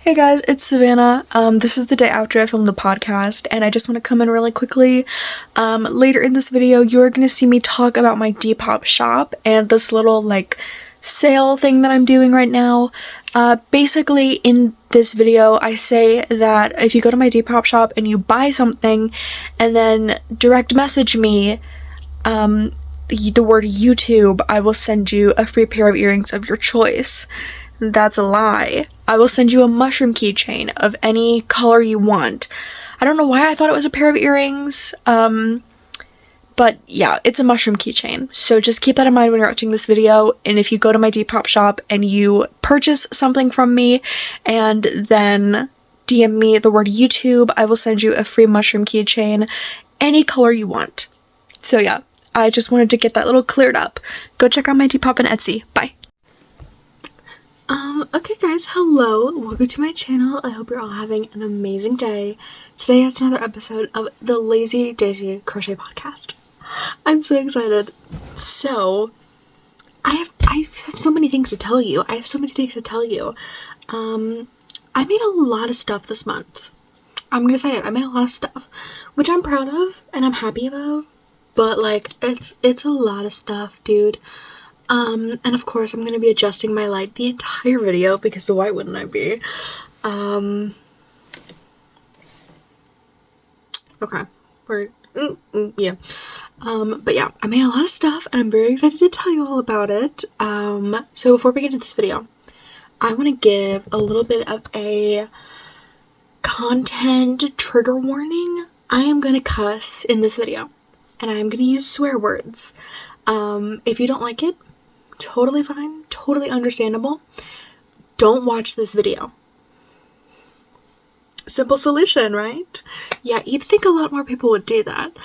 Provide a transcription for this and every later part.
Hey guys, it's Savannah. This is the day after I filmed the podcast, and I just want to come in really quickly. Later in this video, you're going to see me talk about my Depop shop and this little, sale thing that I'm doing right now. Basically, in this video, I say that if you go to my Depop shop and you buy something, and then direct message me, the word YouTube, I will send you a free pair of earrings of your choice. That's a lie. I will send you a mushroom keychain of any color you want. I don't know why I thought it was a pair of earrings, but yeah, it's a mushroom keychain. So just keep that in mind when you're watching this video, and if you go to my Depop shop and you purchase something from me and then DM me the word YouTube, I will send you a free mushroom keychain, any color you want. So yeah, I just wanted to get that little cleared up. Go check out my Depop and Etsy. Bye. Okay guys, hello, welcome to my channel. I hope you're all having an amazing day. Today it's another episode of the Daisy Crochet Podcast. I'm so excited. So, I have so many things to tell you. I made a lot of stuff this month. I'm gonna say it, I made a lot of stuff, which I'm proud of and I'm happy about, but it's a lot of stuff, dude. And of course I'm going to be adjusting my light the entire video because why wouldn't I be? Okay, yeah. But yeah, I made a lot of stuff and I'm very excited to tell you all about it. So before we get into this video, I want to give a little bit of a content trigger warning. I am going to cuss in this video and I am going to use swear words. If you don't like it, totally fine, totally understandable. Don't watch this video. Simple solution, right? Yeah, you'd think a lot more people would do that.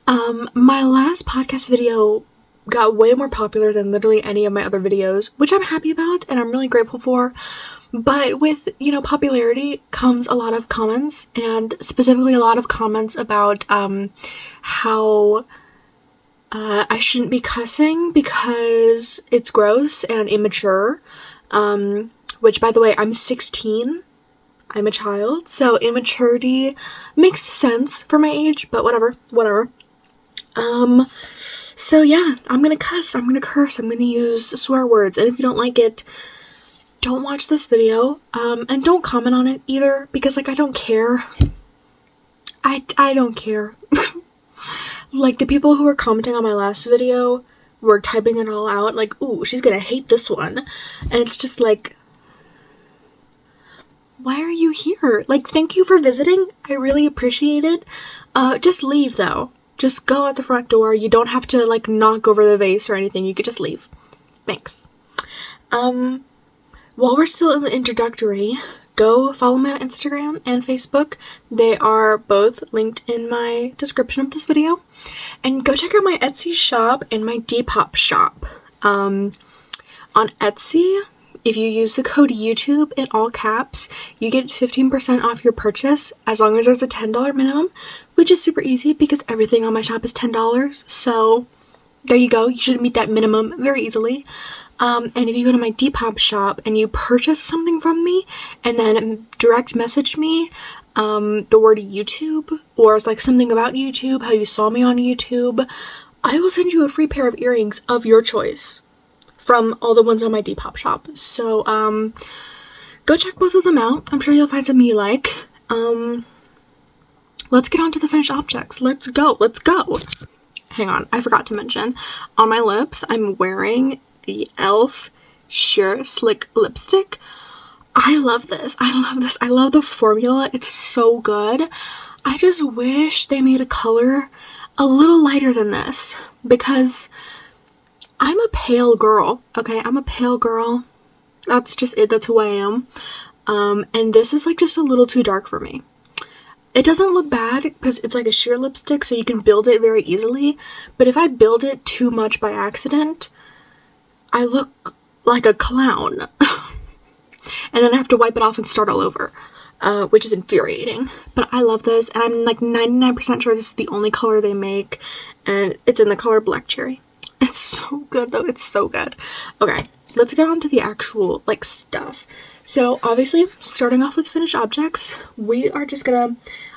My last podcast video got way more popular than literally any of my other videos, which I'm happy about and I'm really grateful for. But with, popularity comes a lot of comments, and specifically a lot of comments about how I shouldn't be cussing because it's gross and immature, which, by the way, I'm 16, I'm a child, so immaturity makes sense for my age, but whatever. So yeah, I'm gonna cuss, I'm gonna curse, I'm gonna use swear words, and if you don't like it, don't watch this video, and don't comment on it either, because, I don't care. I don't care. The people who were commenting on my last video were typing it all out, ooh, she's gonna hate this one. And it's just why are you here? Thank you for visiting. I really appreciate it. Just leave, though. Just go out the front door. You don't have to, knock over the vase or anything. You could just leave. Thanks. While we're still in the introductory, go follow me on Instagram and Facebook. They are both linked in my description of this video. And go check out my Etsy shop and my Depop shop. On Etsy, if you use the code YouTube in all caps, you get 15% off your purchase as long as there's a $10 minimum, which is super easy because everything on my shop is $10. So there you go. You should meet that minimum very easily. And if you go to my Depop shop and you purchase something from me and then direct message me the word YouTube or something about YouTube, how you saw me on YouTube, I will send you a free pair of earrings of your choice from all the ones on my Depop shop. So go check both of them out. I'm sure you'll find something you like. Let's get on to the finished objects. Let's go. Hang on, I forgot to mention, on my lips I'm wearing the e.l.f. Sheer Slick lipstick. I love this. I love the formula. It's so good. I just wish they made a color a little lighter than this because I'm a pale girl, okay? I'm a pale girl. That's just it. That's who I am. And this is just a little too dark for me. It doesn't look bad because it's a sheer lipstick, so you can build it very easily. But if I build it too much by accident, I look like a clown. And then I have to wipe it off and start all over, which is infuriating. But I love this, and I'm 99% sure this is the only color they make, and it's in the color Black Cherry. It's so good, though. It's so good. Okay, let's get on to the actual, stuff. So obviously, starting off with finished objects, we are just gonna,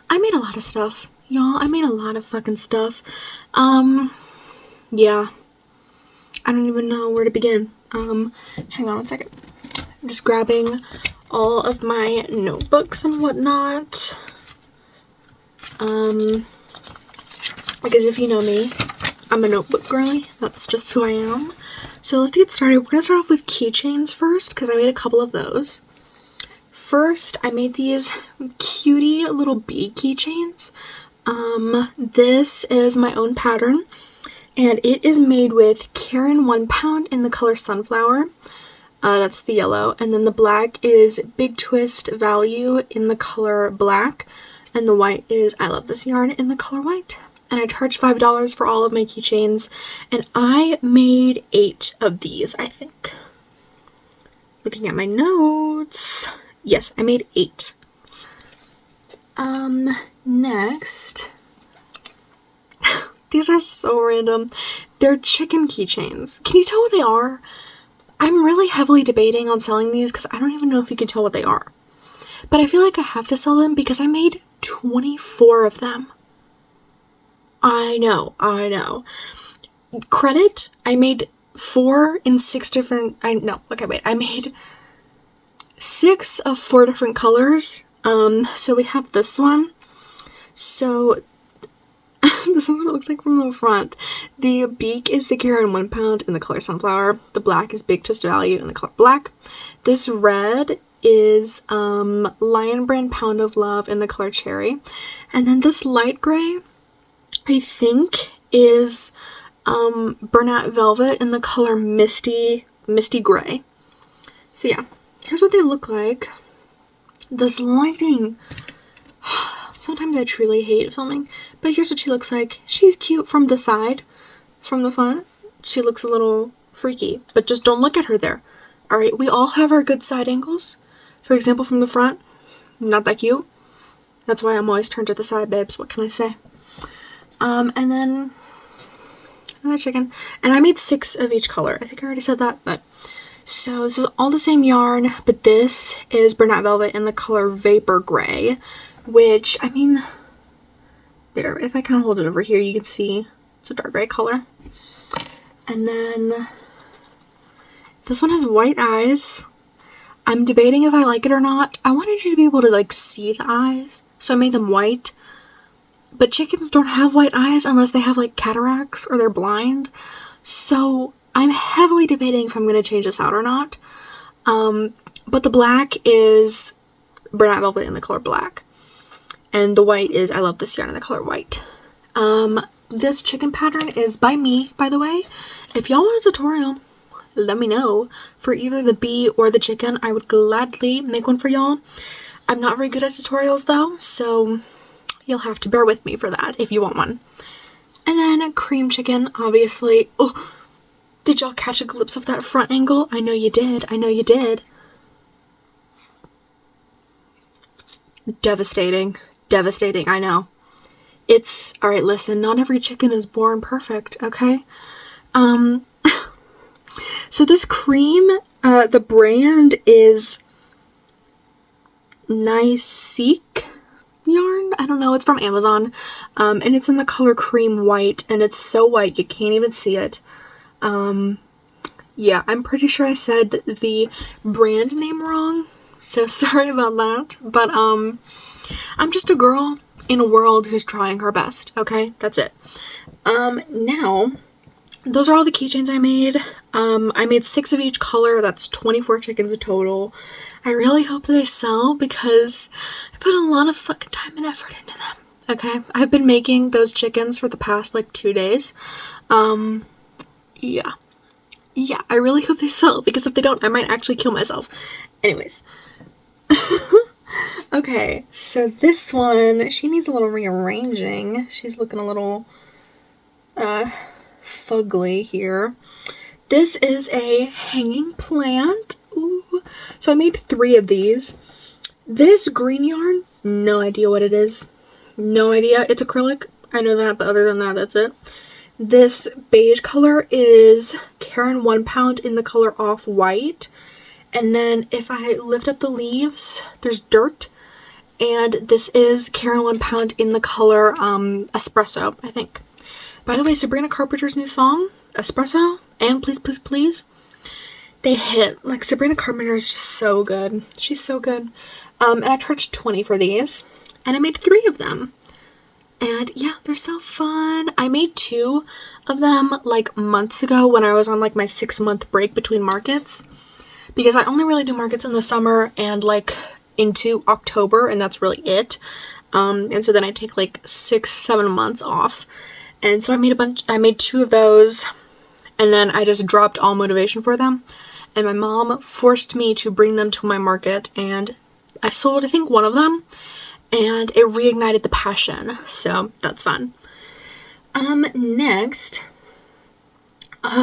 I made a lot of stuff, y'all. I made a lot of fucking stuff. Yeah. I don't even know where to begin. Hang on one second. I'm just grabbing all of my notebooks and whatnot. Because if you know me, I'm a notebook girly. That's just who I am. So let's get started. We're going to start off with keychains first, because I made a couple of those. First, I made these cutie little bee keychains. This is my own pattern, and it is made with Karen 1 pound in the color Sunflower. That's the yellow. And then the black is Big Twist Value in the color Black. And the white is I Love This Yarn in the color White. And I charged $5 for all of my keychains. And I made 8 of these, I think. Looking at my notes. Yes, I made 8. Next. These are so random. They're chicken keychains. Can you tell what they are? I'm really heavily debating on selling these because I don't even know if you can tell what they are. But I feel like I have to sell them because I made 24 of them. I know. Credit, I made 4 in 6 different, I made 6 of 4 different colors. So we have this one. So this is what it looks like from the front. The beak is the Karen 1 pound in the color Sunflower. The black is Big Twist Value in the color Black. This red is Lion Brand Pound of Love in the color Cherry. And then this light gray, I think, is Burnout Velvet in the color Misty Gray. So yeah, here's what they look like. This lighting. Sometimes I truly hate filming, but here's what she looks like. She's cute from the side. From the front, she looks a little freaky, but just don't look at her there. Alright, we all have our good side angles. For example, from the front, not that cute. That's why I'm always turned to the side, babes. What can I say? And then another chicken. And I made 6 of each color. I think I already said that, but so this is all the same yarn, but this is Burnout Velvet in the color Vapor Gray, which, I mean, there, if I kind of hold it over here, you can see it's a dark gray color. And then this one has white eyes. I'm debating if I like it or not. I wanted you to be able to, like, see the eyes, so I made them white. But chickens don't have white eyes unless they have, like, cataracts or they're blind. So I'm heavily debating if I'm going to change this out or not. But the black is Burnout Velvet in the color Black. And the white is I Love This Yarn in the color White. This chicken pattern is by me, by the way. If y'all want a tutorial, let me know. For either the bee or the chicken, I would gladly make one for y'all. I'm not very good at tutorials though, so you'll have to bear with me for that if you want one. And then cream chicken, obviously. Oh, did y'all catch a glimpse of that front angle? I know you did. I know you did. Devastating. Devastating, I know. It's, alright, listen, not every chicken is born perfect, okay? So this cream, the brand is Niceek yarn. I don't know, it's from Amazon. And it's in the color cream white, and it's so white you can't even see it. Yeah, I'm pretty sure I said the brand name wrong, so sorry about that. But I'm just a girl in a world who's trying her best, okay? That's it. Now, those are all the keychains I made. I made 6 of each color. That's 24 chickens a total. I really hope they sell because I put a lot of fucking time and effort into them, okay? I've been making those chickens for the past, like, 2 days. Yeah. Yeah, I really hope they sell because if they don't, I might actually kill myself. Anyways. Okay, so this one, she needs a little rearranging. She's looking a little, fugly here. This is a hanging plant. Ooh. So I made 3 of these. This green yarn, no idea what it is. No idea. It's acrylic. I know that, but other than that, that's it. This beige color is Karen 1 pound in the color Off-White. And then if I lift up the leaves, there's dirt. And this is Carolyn Pound in the color Espresso, I think. By the way, Sabrina Carpenter's new song, Espresso, and Please, Please, Please, they hit. Like, Sabrina Carpenter is just so good. She's so good. And I charged $20 for these. And I made 3 of them. And yeah, they're so fun. I made 2 of them like months ago when I was on like my 6-month break between markets. Because I only really do markets in the summer and like into October, and that's really it. And so then I take like 6-7 months off. And so I made 2 of those, and then I just dropped all motivation for them. And my mom forced me to bring them to my market, and I sold, I think, 1 of them, and it reignited the passion. So that's fun. Next,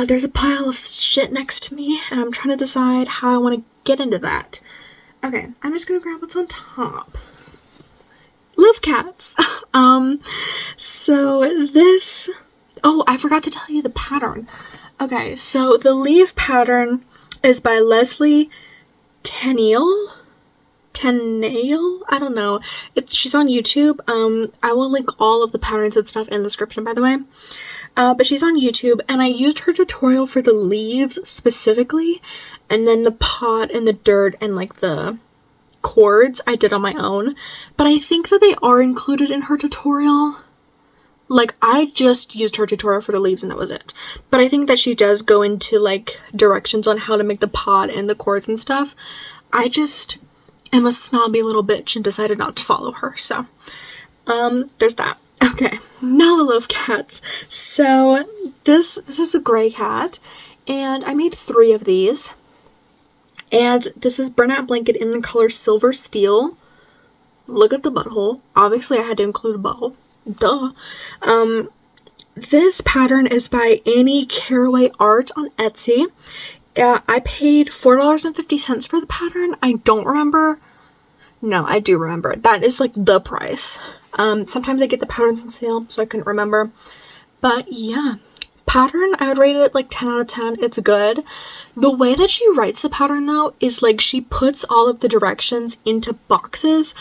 there's a pile of shit next to me, and I'm trying to decide how I want to get into that. Okay, I'm just gonna grab what's on top. Love cats. So this, oh, I forgot to tell you the pattern. Okay, so the leaf pattern is by Leslie Tenniel. I don't know. She's on YouTube. I will link all of the patterns and stuff in the description, by the way. But she's on YouTube, and I used her tutorial for the leaves specifically, and then the pot and the dirt and like the cords I did on my own. But I think that they are included in her tutorial. Like, I just used her tutorial for the leaves and that was it. But I think that she does go into like directions on how to make the pot and the cords and stuff. I just am a snobby little bitch and decided not to follow her. So there's that. Okay, now the love cats. So this is a gray cat, and I made 3 of these. And this is burnout blanket in the color Silver Steel. Look at the butthole. Obviously I had to include a butthole. Duh. This pattern is by Annie Caraway Art on Etsy. I paid $4.50 for the pattern. I don't remember. No, I do remember. That is like the price. Sometimes I get the patterns on sale, so I couldn't remember. But yeah, pattern, I would rate it like 10 out of 10. It's good. The way that she writes the pattern though is like she puts all of the directions into boxes.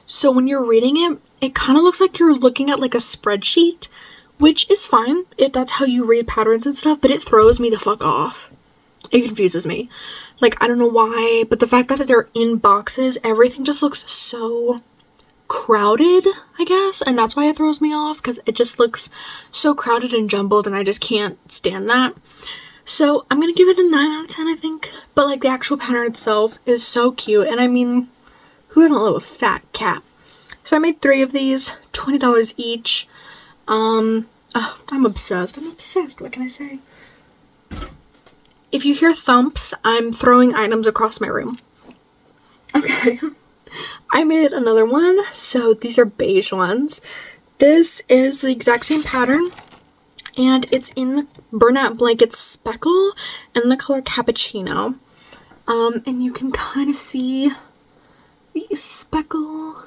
So when you're reading it, it kind of looks like you're looking at like a spreadsheet, which is fine if that's how you read patterns and stuff, but it throws me the fuck off. It confuses me. Like, I don't know why, but the fact that they're in boxes, everything just looks so crowded, I guess, and that's why it throws me off, because it just looks so crowded and jumbled, and I just can't stand that. So I'm gonna give it a 9 out of 10, I think. But like, the actual pattern itself is so cute, and I mean, who doesn't love a fat cat? So I made 3 of these, $20 each. I'm obsessed. What can I say? If you hear thumps, I'm throwing items across my room. Okay. I made another one. So these are beige ones. This is the exact same pattern, and it's in the burnout blanket speckle and the color cappuccino. And you can kind of see the speckle.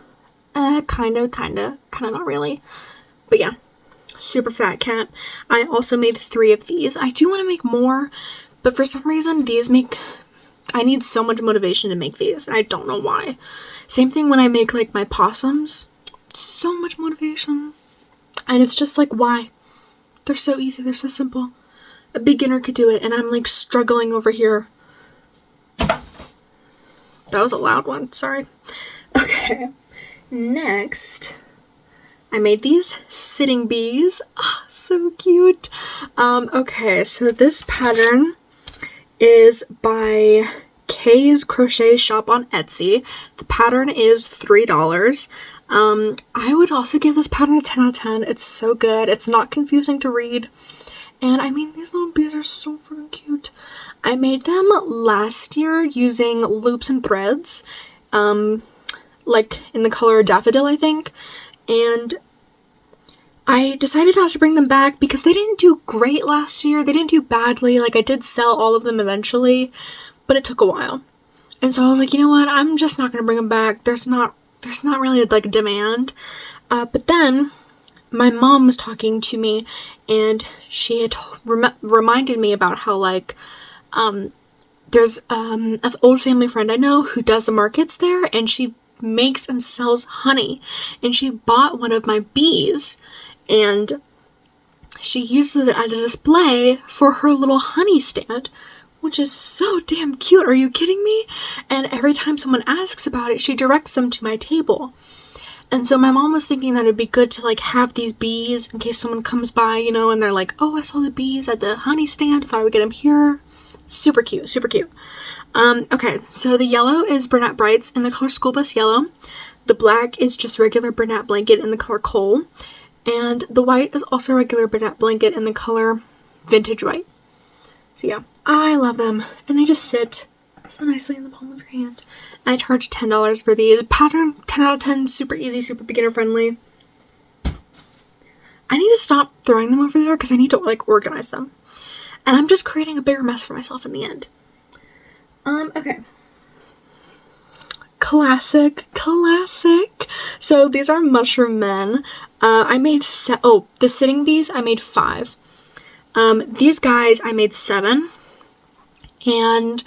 Kind of, not really. But yeah, super fat cat. I also made 3 of these. I do want to make more, but for some reason I need so much motivation to make these, and I don't know why. Same thing when I make like my possums. So much motivation. And it's just like, why? They're so easy, they're so simple. A beginner could do it, and I'm like struggling over here. That was a loud one, sorry. Okay, next, I made these sitting bees. Ah, so cute. Okay, so this pattern is by Kay's Crochet Shop on Etsy. The pattern is $3. I would also give this pattern a 10 out of 10. It's so good. It's not confusing to read. And I mean, these little bees are so freaking cute. I made them last year using loops and threads, like in the color Daffodil, I think. And I decided not to bring them back because they didn't do great last year. They didn't do badly. Like, I did sell all of them eventually, but it took a while. And so I was like, you know what? I'm just not going to bring them back. There's not really like a demand. But then my mom was talking to me, and she had reminded me about how like there's an old family friend I know who does the markets there, and she makes and sells honey, and she bought one of my bees, and she uses it as a display for her little honey stand, which is so damn cute. Are you kidding me? And every time someone asks about it, she directs them to my table. And so my mom was thinking that it'd be good to like have these bees in case someone comes by, you know, and they're like, oh, I saw the bees at the honey stand, thought I would get them here. Super cute, super cute. Okay, so the yellow is Bernat Brights in the color School Bus Yellow. The black is just regular Bernat Blanket in the color Coal. And the white is also regular Bernat Blanket in the color Vintage White. So yeah, I love them. And they just sit so nicely in the palm of your hand. I charge $10 for these. Pattern 10 out of 10, super easy, super beginner friendly. I need to stop throwing them over there because I need to like organize them. And I'm just creating a bigger mess for myself in the end. Okay. Classic. So these are Mushroom Men. I made the Sitting Bees, I made 5. These guys, I made 7. And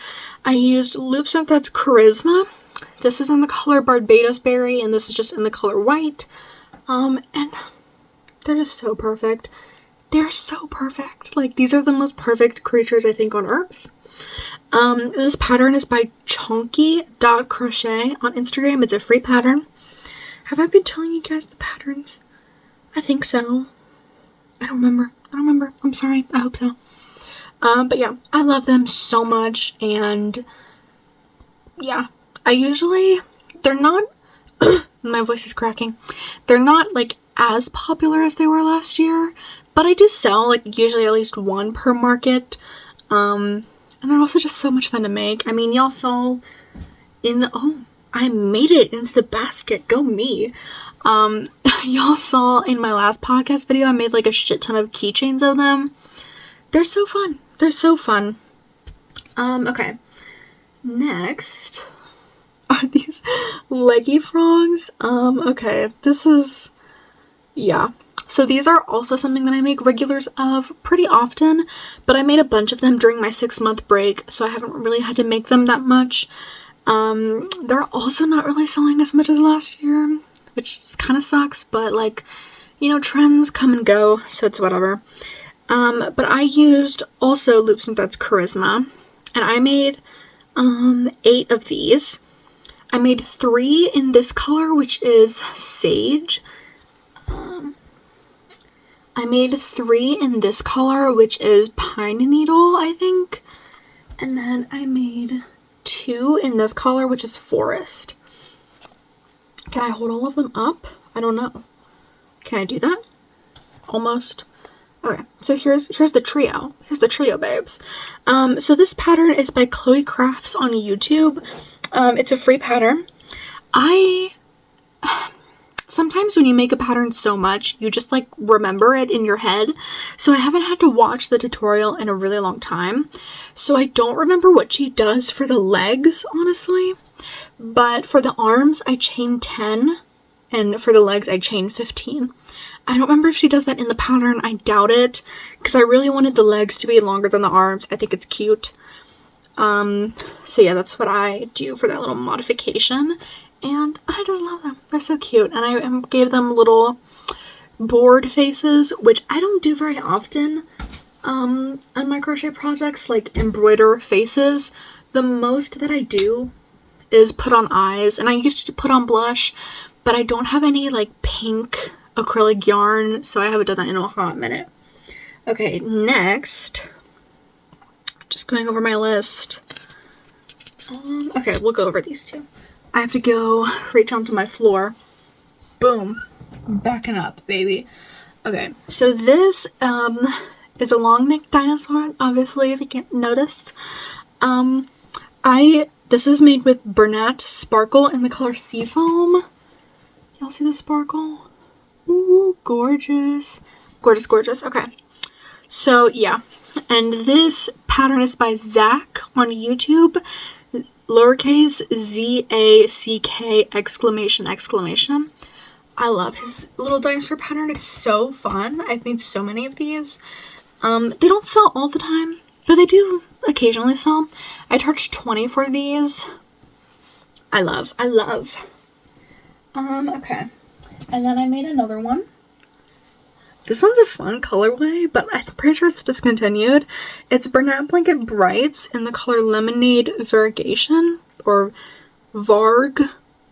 I used Loops and Threads Charisma. This is in the color Barbados Berry, and this is just in the color White. And they're just so perfect. They're so perfect. Like, these are the most perfect creatures, I think, on Earth. This pattern is by 𝙈𝙐𝙎𝙏 on Instagram. It's a free pattern. Have I been telling you guys the patterns? I think so. I don't remember. I'm sorry. I hope so. But yeah, I love them so much, and yeah, they're not, my voice is cracking. They're not, like, as popular as they were last year, but I do sell, like, usually at least one per market, and they're also just so much fun to make. I mean, y'all saw I made it into the basket, go me. Y'all saw in my last podcast video, I made, like, a shit ton of keychains of them. They're so fun. Okay. Next are these leggy frogs. Okay, yeah. So these are also something that I make regulars of pretty often, but I made a bunch of them during my 6-month break, so I haven't really had to make them that much. They're also not really selling as much as last year, which kind of sucks, but, like, you know, trends come and go, so it's whatever. But I used also Loops and Threads Charisma, and I made 8 of these. I made 3 in this color, which is Sage. I made 3 in this color, which is Pine Needle, I think. And then I made 2 in this color, which is Forest. Can I hold all of them up? I don't know. Can I do that? Almost. Okay, so here's the trio. Here's the trio, babes. So this pattern is by Chloe Crafts on YouTube. It's a free pattern. Sometimes when you make a pattern so much, you just, like, remember it in your head. So I haven't had to watch the tutorial in a really long time. So I don't remember what she does for the legs, honestly. But for the arms, I chain 10. And for the legs, I chain 15. I don't remember if she does that in the pattern. I doubt it, because I really wanted the legs to be longer than the arms. I think it's cute. So yeah, that's what I do for that little modification. And I just love them. They're so cute. And I gave them little board faces, which I don't do very often on my crochet projects, like embroider faces. The most that I do is put on eyes. And I used to put on blush, but I don't have any, like, pink acrylic yarn, so I haven't done that in a hot minute. Okay, next, just going over my list. Okay, we'll go over these 2. I have to go reach onto my floor. Boom. Backing up, baby. Okay, so this is a long neck dinosaur, obviously, if you can't notice. This is made with Bernat Sparkle in the color Seafoam. Y'all see the sparkle? Ooh, gorgeous. Gorgeous. Okay. So, yeah. And this pattern is by Zach on YouTube. Lowercase 𝙈𝙐𝙎𝙏! I love his little dinosaur pattern. It's so fun. I've made so many of these. They don't sell all the time, but they do occasionally sell. I charged $20 for these. I love. Okay. And then I made another one. This one's a fun colorway, but I'm pretty sure it's discontinued. It's Bernat Blanket Brights in the color Lemonade Variegation, or Varg,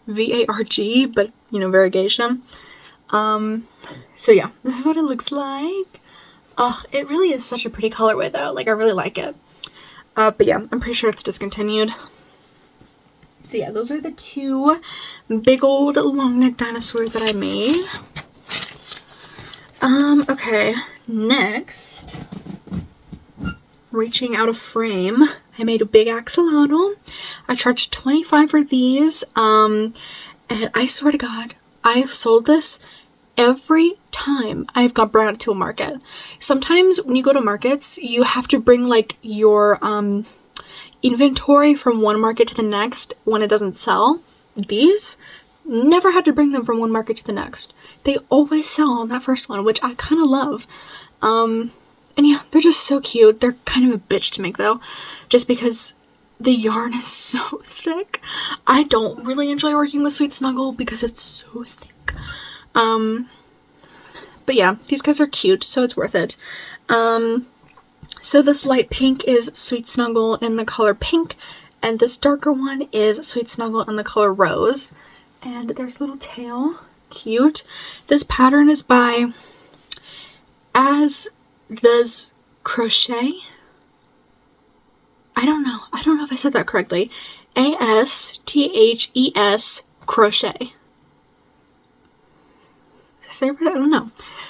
V-A-R-G, but, you know, variegation. So yeah, this is what it looks like. Oh, it really is such a pretty colorway though. Like, I really like it. But yeah, I'm pretty sure it's discontinued. So yeah, those are the two big old long neck dinosaurs that I made. Okay, next, reaching out of frame, I made a big axolotl. I charged $25 for these, and I swear to God, I have sold this every time I've got brought to a market. Sometimes when you go to markets, you have to bring like your inventory from one market to the next when it doesn't sell. These never had to bring them from one market to the next. They always sell on that first one, which I kind of love. And yeah, they're just so cute. They're kind of a bitch to make though, just because the yarn is so thick. I don't really enjoy working with Sweet Snuggle because it's so thick. But yeah, these guys are cute, so it's worth it. So this light pink is Sweet Snuggle in the color pink, and this darker one is Sweet Snuggle in the color rose. And there's a little tail, cute. This pattern is by 𝙁𝙄𝙍𝙎𝙏. I don't know if I said that correctly. ASTHES crochet. Did I say it right? I don't know.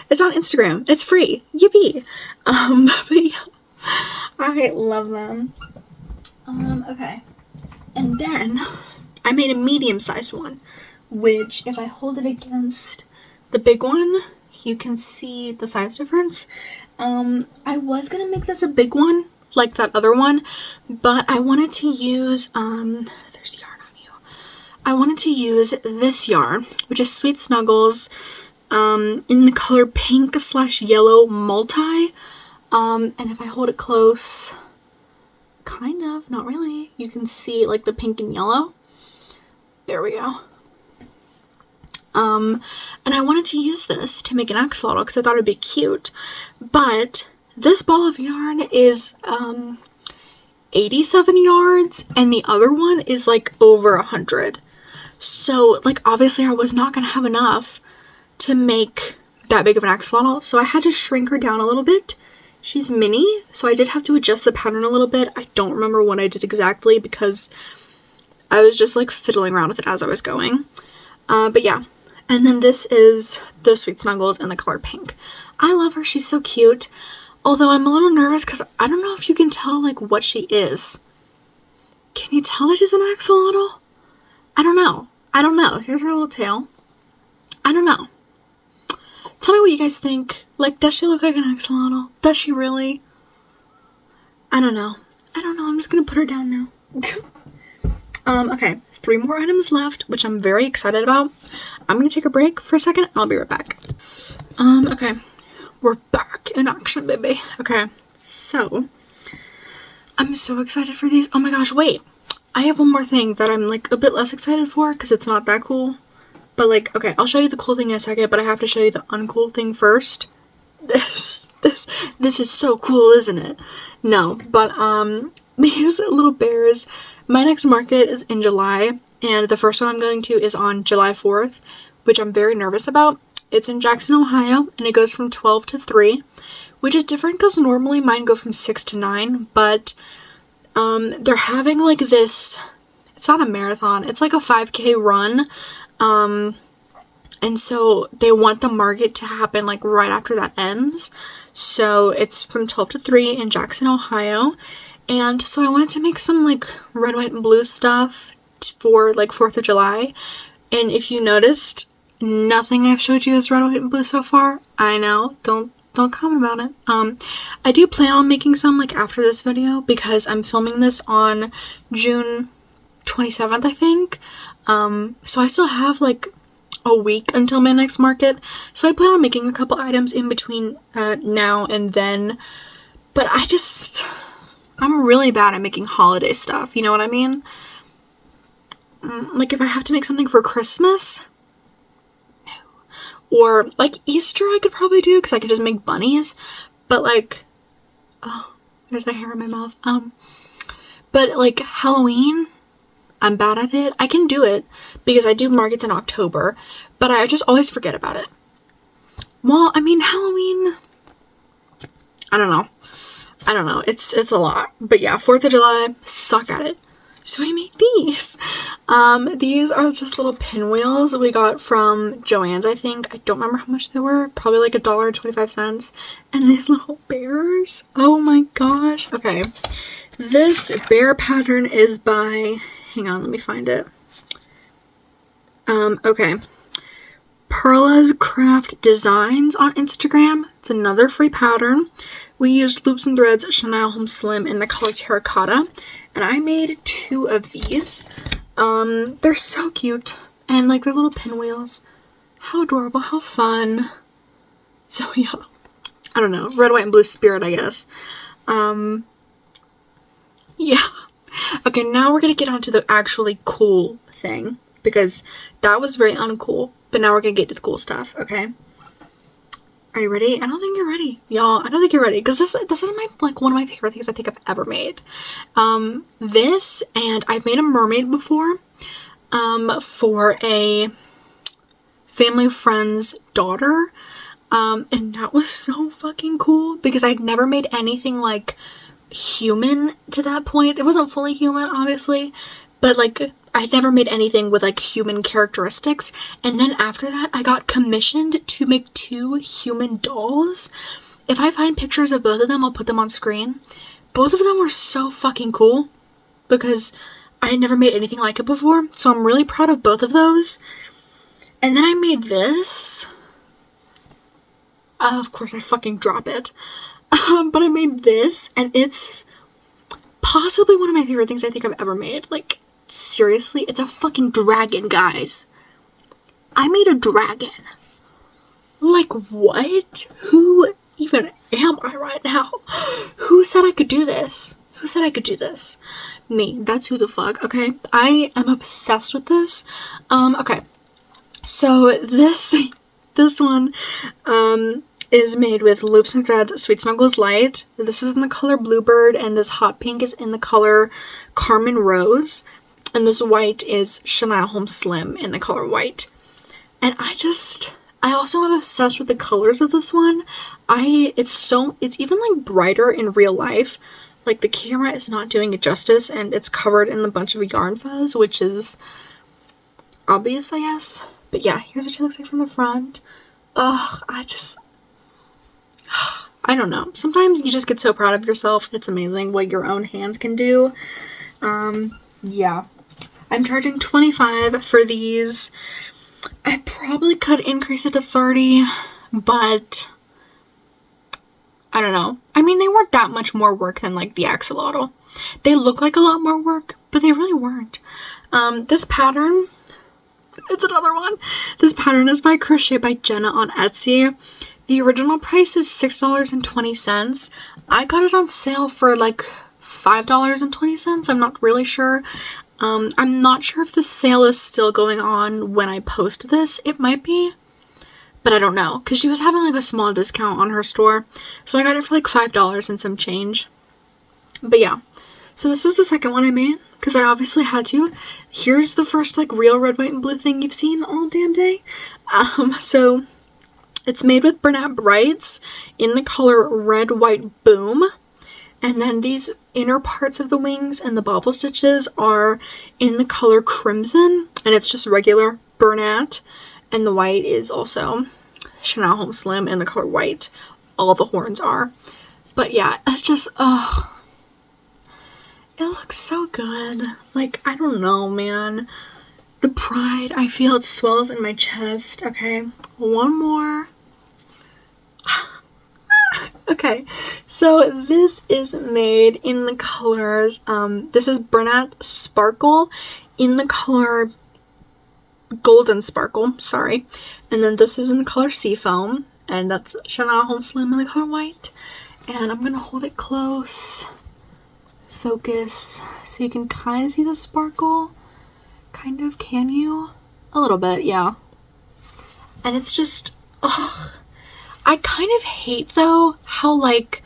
It's on Instagram. It's free. Yippee. But yeah, I love them. Okay. And then I made a medium-sized one, which if I hold it against the big one, you can see the size difference. I was gonna make this a big one, like that other one, but I wanted to use, there's yarn on you. I wanted to use this yarn, which is Sweet Snuggles, in the color pink/yellow multi. And if I hold it close, kind of, not really, you can see like the pink and yellow. There we go. And I wanted to use this to make an axolotl because I thought it'd be cute, but this ball of yarn is 87 yards and the other one is like over 100. So like obviously I was not gonna have enough to make that big of an axolotl, so I had to shrink her down a little bit. She's mini, so I did have to adjust the pattern a little bit. I don't remember what I did exactly because I was just like fiddling around with it as I was going. But yeah. And then this is the Sweet Snuggles in the color pink. I love her. She's so cute. Although I'm a little nervous because I don't know if you can tell like what she is. Can you tell that she's an axolotl? I don't know. Here's her little tail. I don't know. Tell me what you guys think. Like, does she look like an axolotl? Does she really? I don't know. I'm just gonna put her down now. Okay, 3 more items left, which I'm very excited about. I'm gonna take a break for a second and I'll be right back. Okay, we're back in action, baby. Okay, so I'm so excited for these. Oh my gosh, wait. I have one more thing that I'm like a bit less excited for because it's not that cool. But like, okay, I'll show you the cool thing in a second, but I have to show you the uncool thing first. This is so cool, isn't it? No, but these little bears, my next market is in July, and the first one I'm going to is on July 4th, which I'm very nervous about. It's in Jackson, Ohio, and it goes from 12 to 3, which is different because normally mine go from 6 to 9, but they're having like this, it's not a marathon, it's like a 5K run. And so they want the market to happen like right after that ends. So it's from 12 to 3 in Jackson, Ohio. And so I wanted to make some like red, white, and blue stuff for like 4th of July. And if you noticed, nothing I've showed you is red, white, and blue so far. I know, don't comment about it. I do plan on making some like after this video because I'm filming this on June 27th, I think. So I still have like a week until my next market, so I plan on making a couple items in between now and then, but I I'm really bad at making holiday stuff, you know what I mean? Like, if I have to make something for Christmas, no. Or, like, Easter I could probably do, because I could just make bunnies. But, like, oh, there's a hair in my mouth. But, like, Halloween, I'm bad at it. I can do it, because I do markets in October, but I just always forget about it. Well, I mean, Halloween, I don't know. It's a lot. But yeah, 4th of July, suck at it. So I made these. These are just little pinwheels that we got from Joann's, I think. I don't remember how much they were. Probably like $1.25. And these little bears. Oh my gosh. Okay. This bear pattern is by... Hang on, let me find it. Okay. Perla's Craft Designs on Instagram. It's another free pattern. We used loops and threads Chanel Home Slim in the color terracotta, and I made 2 of these. They're so cute, and like they're little pinwheels. How adorable, how fun. So yeah, I don't know, red, white, and blue spirit, I guess. Yeah. Okay, now we're gonna get on to the actually cool thing, because that was very uncool, but now we're gonna get to the cool stuff, okay? Are you ready? I don't think you're ready, y'all. I don't think you're ready, because this is my, like, one of my favorite things I think I've ever made. This, and I've made a mermaid before, for a family friend's daughter, and that was so fucking cool, because I'd never made anything, like, human to that point. It wasn't fully human, obviously, but, like, I'd never made anything with, like, human characteristics, and then after that, I got commissioned to make 2 human dolls. If I find pictures of both of them, I'll put them on screen. Both of them were so fucking cool, because I had never made anything like it before, so I'm really proud of both of those. And then I made this. Of course, I fucking drop it. But I made this, and it's possibly one of my favorite things I think I've ever made. Like, seriously, it's a fucking dragon, guys. I made a dragon. Like, what? Who even am I right now? Who said I could do this? Who said I could do this? Me. That's who the fuck, okay? I am obsessed with this. Okay. So, this one, is made with loops and threads Sweet Snuggles Light. This is in the color Bluebird, and this hot pink is in the color Carmen Rose. And this white is Chanel Home Slim in the color white. And I also am obsessed with the colors of this one. It's even like brighter in real life. Like, the camera is not doing it justice, and it's covered in a bunch of yarn fuzz, which is obvious, I guess. But yeah, here's what she looks like from the front. Ugh, I don't know. Sometimes you just get so proud of yourself. It's amazing what your own hands can do. Yeah. I'm charging $25 for these. I probably could increase it to $30, but I don't know. I mean, they weren't that much more work than, like, the axolotl. They look like a lot more work, but they really weren't. This pattern, it's another one. This pattern is by Crochet by Jenna on Etsy. The original price is $6.20. I got it on sale for like $5.20. I'm not really sure. I'm not sure if the sale is still going on when I post this. It might be, but I don't know, because she was having like a small discount on her store. So I got it for like $5 and some change. But yeah, so this is the second one I made, because I obviously had to. Here's the first like real red, white, and blue thing you've seen all damn day. So it's made with Bernat Brights in the color Red, White, Boom. And then these inner parts of the wings and the bobble stitches are in the color Crimson. And it's just regular Bernat. And the white is also Chanel Home Slim in the color White. All the horns are. But yeah, it just, it looks so good. Like, I don't know, man. The pride, I feel it swells in my chest. Okay, one more. Okay, so this is made in the colors, this is Bernat Sparkle in the color Golden Sparkle, sorry. And then this is in the color Seafoam, and that's Chanel Home Slim in the color White. And I'm gonna hold it close. focus so you can kind of see the sparkle. Kind of, can you? A little bit, yeah. And it's just, ugh. I kind of hate, though, how, like,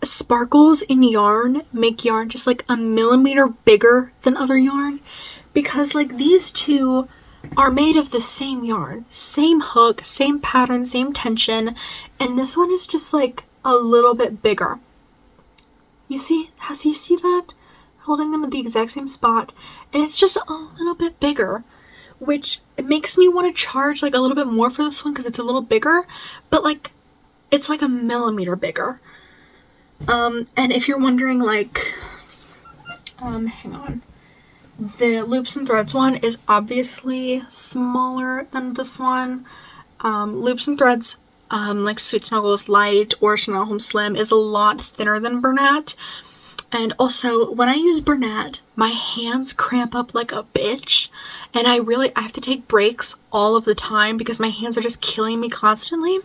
sparkles in yarn make yarn just, like, a millimeter bigger than other yarn. Because, like, these two are made of the same yarn. Same hook, same pattern, same tension. And this one is just, like, a little bit bigger. You see? You see that? Holding them at the exact same spot. And it's just a little bit bigger. Which it makes me want to charge like a little bit more for this one because it's a little bigger, but like it's like a millimeter bigger. And if you're wondering, like, hang on, the Loops and Threads one is obviously smaller than this one. Loops and Threads, like Sweet Snuggles Light or Chanel Home Slim, is a lot thinner than Bernat. And also, when I use Bernat, my hands cramp up like a bitch, and I have to take breaks all of the time because my hands are just killing me constantly.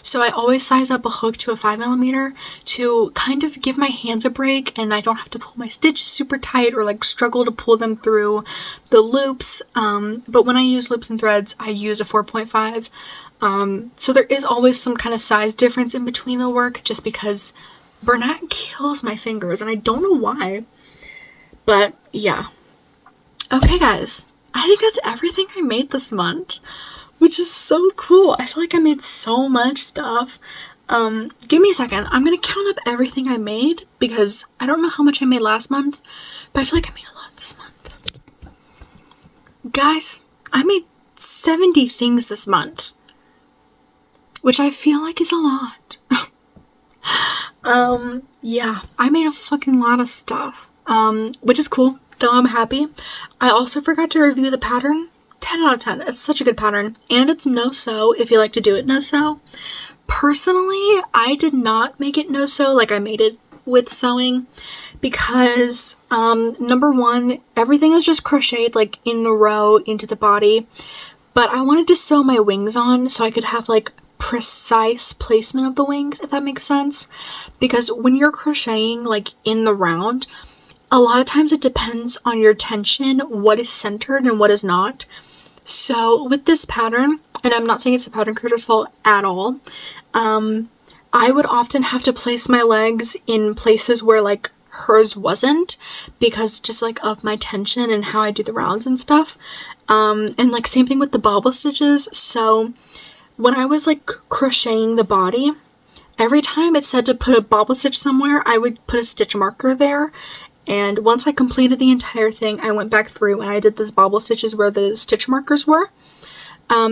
So I always size up a hook to a 5mm to kind of give my hands a break, and I don't have to pull my stitches super tight or like struggle to pull them through the loops. But when I use Loops and Threads, I use a 4.5. So there is always some kind of size difference in between the work, just because Bernat kills my fingers, and I don't know why. But yeah. Okay, guys. I think that's everything I made this month, which is so cool. I feel like I made so much stuff. Give me a second. I'm gonna count up everything I made because I don't know how much I made last month, but I feel like I made a lot this month. Guys, I made 70 things this month, which I feel like is a lot. Yeah, I made a fucking lot of stuff, which is cool, though I'm happy. I also forgot to review the pattern. 10 out of 10. It's such a good pattern, and it's no-sew if you like to do it no-sew. Personally, I did not make it no-sew, like I made it with sewing, because, number one, everything is just crocheted, like, in the row into the body, but I wanted to sew my wings on so I could have, like, precise placement of the wings, if that makes sense, because when you're crocheting like in the round, a lot of times it depends on your tension, what is centered and what is not. So with this pattern, and I'm not saying it's the pattern creator's fault at all, I would often have to place my legs in places where like hers wasn't, because just like of my tension and how I do the rounds and stuff, and like same thing with the bobble stitches. So when I was like crocheting the body, every time it said to put a bobble stitch somewhere, I would put a stitch marker there. And once I completed the entire thing, I went back through and I did those bobble stitches where the stitch markers were.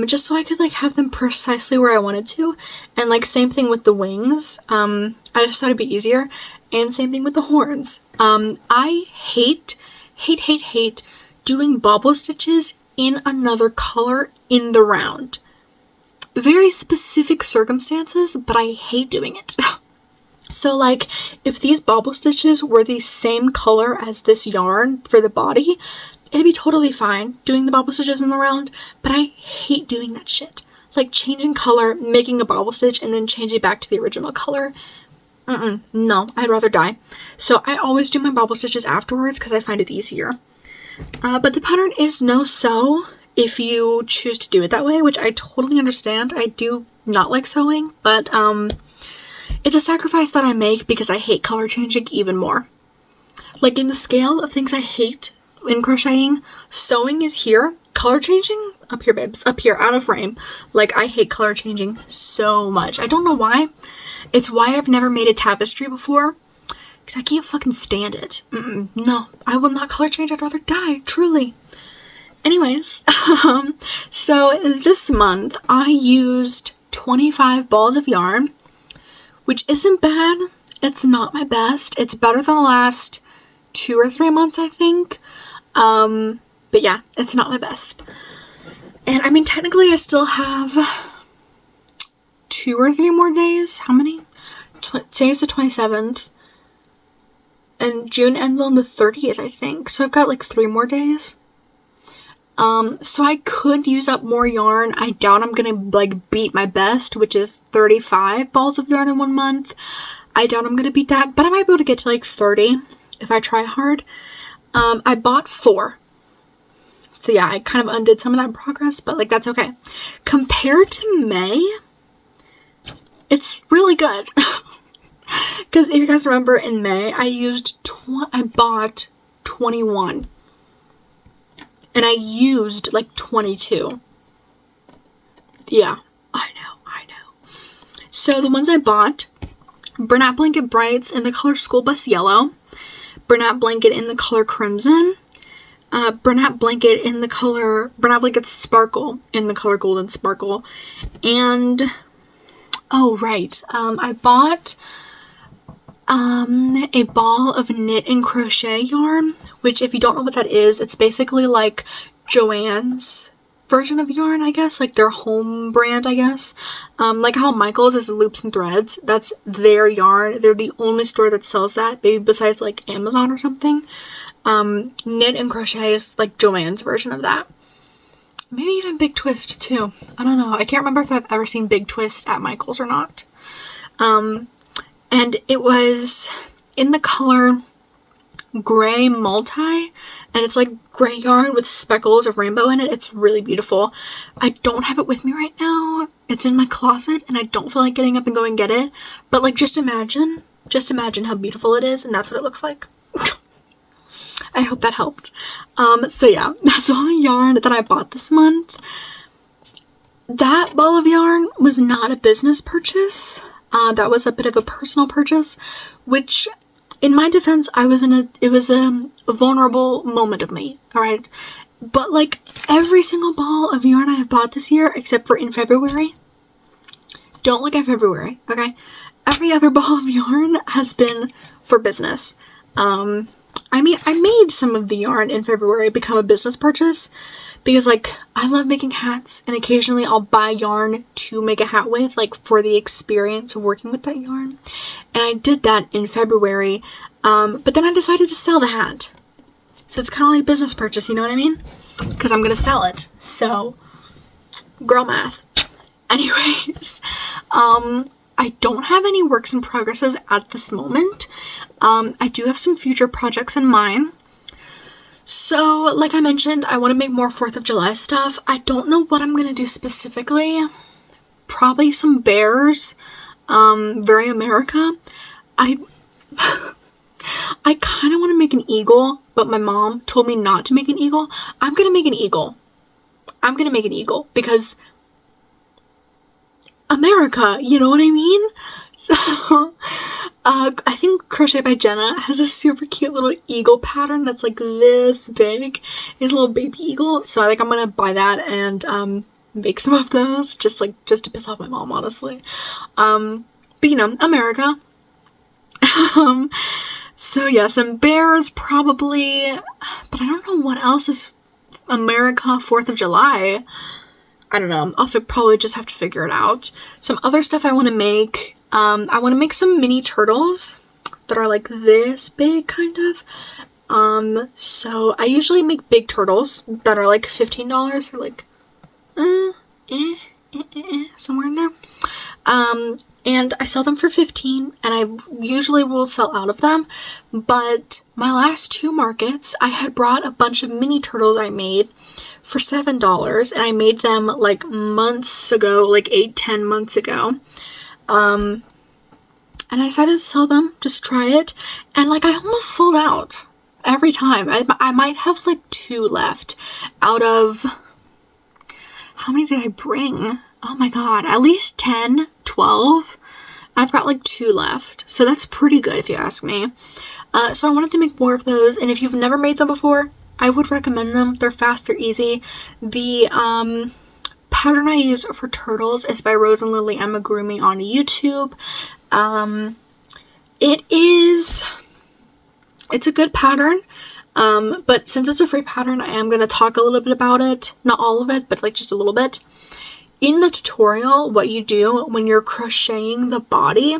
Just so I could like have them precisely where I wanted to. And like same thing with the wings. I just thought it'd be easier. And same thing with the horns. I hate doing bobble stitches in another color in the round. Very specific circumstances, but I hate doing it. So like if these bobble stitches were the same color as this yarn for the body, it'd be totally fine doing the bobble stitches in the round, but I hate doing that shit. Like changing color, making a bobble stitch, and then changing back to the original color. No, I'd rather die. So I always do my bobble stitches afterwards because I find it easier. But the pattern is no-sew if you choose to do it that way, which I totally understand. I do not like sewing, but it's a sacrifice that I make because I hate color changing even more. Like in the scale of things I hate in crocheting, sewing is here. Color changing, up here, babes. Up here, out of frame. Like, I hate color changing so much. I don't know why. It's why I've never made a tapestry before. Because I can't fucking stand it. No, I will not color change. I'd rather die, truly. Anyways, so this month I used 25 balls of yarn, which isn't bad. It's not my best. It's better than the last 2 or 3 months, I think. But yeah, it's not my best. And I mean, technically I still have 2 or 3 more days. How many? Today's the 27th. And June ends on the 30th, I think. So I've got like 3 more days. So I could use up more yarn. I doubt I'm gonna like beat my best, which is 35 balls of yarn in 1 month. I doubt I'm gonna beat that, but I might be able to get to like 30 if I try hard. I bought 4. So yeah, I kind of undid some of that progress, but like that's okay. Compared to May, it's really good. Because if you guys remember, in May, I bought 21. And I used like 22. Yeah, I know. So the ones I bought, Bernat Blanket Brights in the color School Bus Yellow, Bernat Blanket in the color Crimson, Bernat Blanket Sparkle in the color Golden Sparkle, and I bought a ball of knit and crochet yarn, which if you don't know what that is, it's basically like Joann's version of yarn, I guess, like their home brand, I guess. Like how Michael's is Loops and Threads, that's their yarn. They're the only store that sells that, maybe besides like Amazon or something. Knit and Crochet is like Joann's version of that. Maybe even Big Twist too. I don't know. I can't remember if I've ever seen Big Twist at Michael's or not. And it was in the color Gray Multi, and it's like gray yarn with speckles of rainbow in it. It's really beautiful. I don't have it with me right now. It's in my closet, and I don't feel like getting up and going get it. But like, just imagine how beautiful it is, and that's what it looks like. I hope that helped. So yeah, that's all the yarn that I bought this month. That ball of yarn was not a business purchase. That was a bit of a personal purchase, which, in my defense, it was a vulnerable moment of me, alright? But like, every single ball of yarn I have bought this year, except for in February, don't look at February, okay? Every other ball of yarn has been for business. I made some of the yarn in February become a business purchase, because like, I love making hats, and occasionally I'll buy yarn to make a hat with, like for the experience of working with that yarn. And I did that in February, but then I decided to sell the hat. So it's kind of like a business purchase, you know what I mean? Because I'm going to sell it. So, girl math. Anyways, I don't have any works in progresses at this moment. I do have some future projects in mind. So, like I mentioned, I want to make more 4th of July stuff. I don't know what I'm going to do specifically. Probably some bears. Very America. I kind of want to make an eagle, but my mom told me not to make an eagle. I'm going to make an eagle. Because America, you know what I mean? So, I think Crochet by Jenna has a super cute little eagle pattern that's like this big. It's a little baby eagle. So I think I'm gonna buy that and make some of those just to piss off my mom, honestly. But you know, America. So yeah, some bears probably, but I don't know what else is America 4th of July. I don't know. I'll probably just have to figure it out. Some other stuff I want to make. I want to make some mini turtles that are like this big, kind of. So I usually make big turtles that are like $15. They're like, somewhere in there. And I sell them for $15, and I usually will sell out of them. But my last 2 markets, I had brought a bunch of mini turtles I made for $7, and I made them like months ago, like 8-10 months ago. And I decided to sell them, just try it, and like I almost sold out every time. I might have like 2 left out of, how many did I bring? Oh my god, at least 10, 12. I've got like 2 left, so that's pretty good if you ask me. So I wanted to make more of those, and if you've never made them before, I would recommend them. They're fast, they're easy. The pattern I use for turtles is by Rose and Lily Amigurumi on YouTube. It's a good pattern, but since it's a free pattern, I am going to talk a little bit about it. Not all of it, but like just a little bit. In the tutorial, what you do when you're crocheting the body,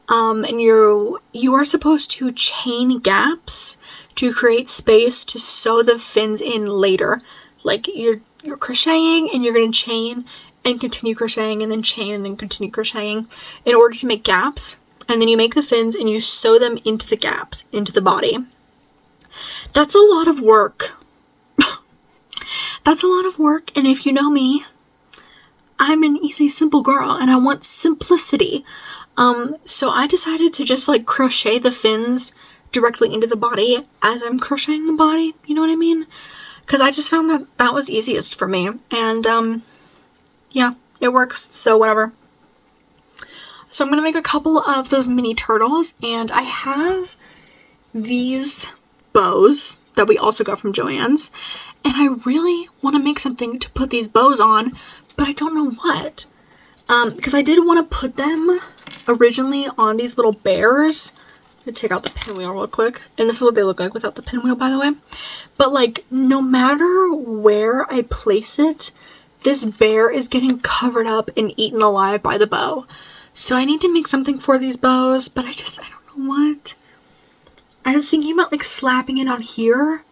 and you are supposed to chain gaps to create space to sew the fins in later. Like you're crocheting and you're going to chain and continue crocheting and then chain and then continue crocheting in order to make gaps and then you make the fins and you sew them into the gaps, into the body. That's a lot of work. That's a lot of work, and if you know me, I'm an easy, simple girl, and I want simplicity. So I decided to just like crochet the fins directly into the body as I'm crocheting the body, you know what I mean? Because I just found that that was easiest for me, and yeah, it works, so whatever. So I'm going to make a couple of those mini turtles, and I have these bows that we also got from Joann's, and I really want to make something to put these bows on, but I don't know what. Because I did want to put them originally on these little bears. Let me take out the pinwheel real quick. And this is what they look like without the pinwheel, by the way. But like, no matter where I place it, this bear is getting covered up and eaten alive by the bow. So I need to make something for these bows, but I don't know what. I was thinking about like slapping it on here.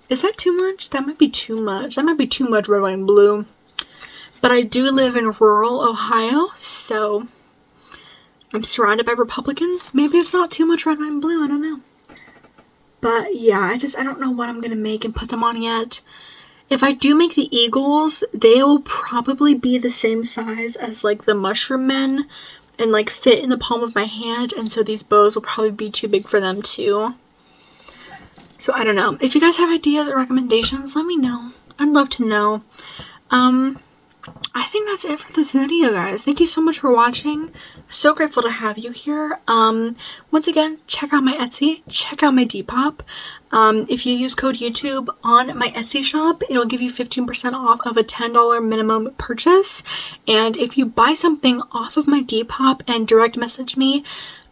Is that too much? That might be too much. That might be too much red, white, and blue. But I do live in rural Ohio, so I'm surrounded by Republicans. Maybe it's not too much red, white, and blue. I don't know. But yeah, I don't know what I'm going to make and put them on yet. If I do make the eagles, they will probably be the same size as like the mushroom men and like fit in the palm of my hand. And so these bows will probably be too big for them too. So I don't know. If you guys have ideas or recommendations, let me know. I'd love to know. I think that's it for this video, guys. Thank you so much for watching. So grateful to have you here. Once again, check out my Etsy. Check out my Depop. If you use code YouTube on my Etsy shop, it'll give you 15% off of a $10 minimum purchase. And if you buy something off of my Depop and direct message me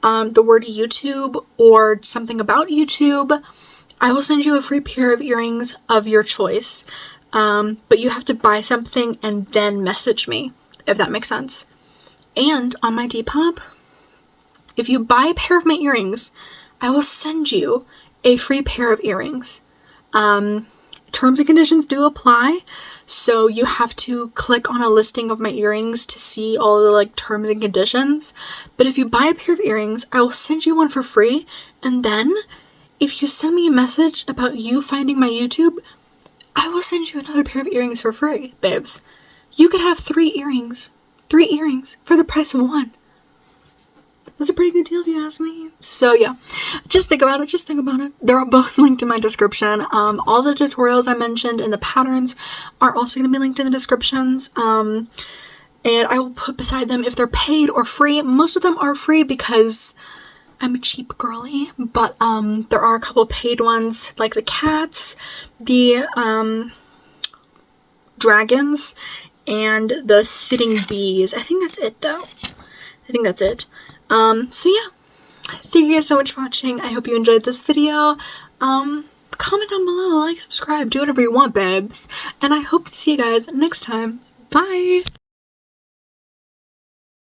the word YouTube or something about YouTube, I will send you a free pair of earrings of your choice. But you have to buy something and then message me, if that makes sense. And on my Depop, if you buy a pair of my earrings, I will send you a free pair of earrings. Terms and conditions do apply, so you have to click on a listing of my earrings to see all the like terms and conditions. But if you buy a pair of earrings, I will send you one for free, and then if you send me a message about you finding my YouTube, I will send you another pair of earrings for free, babes. You could have 3 earrings. 3 earrings for the price of 1. That's a pretty good deal if you ask me. So yeah, just think about it. Just think about it. They're both linked in my description. All the tutorials I mentioned and the patterns are also going to be linked in the descriptions. And I will put beside them if they're paid or free. Most of them are free because I'm a cheap girly, but there are a couple paid ones like the cats, the dragons, and the sitting bees. I think that's it though. I think that's it. So yeah, thank you guys so much for watching. I hope you enjoyed this video. Comment down below, like, subscribe, do whatever you want, babes. And I hope to see you guys next time. Bye!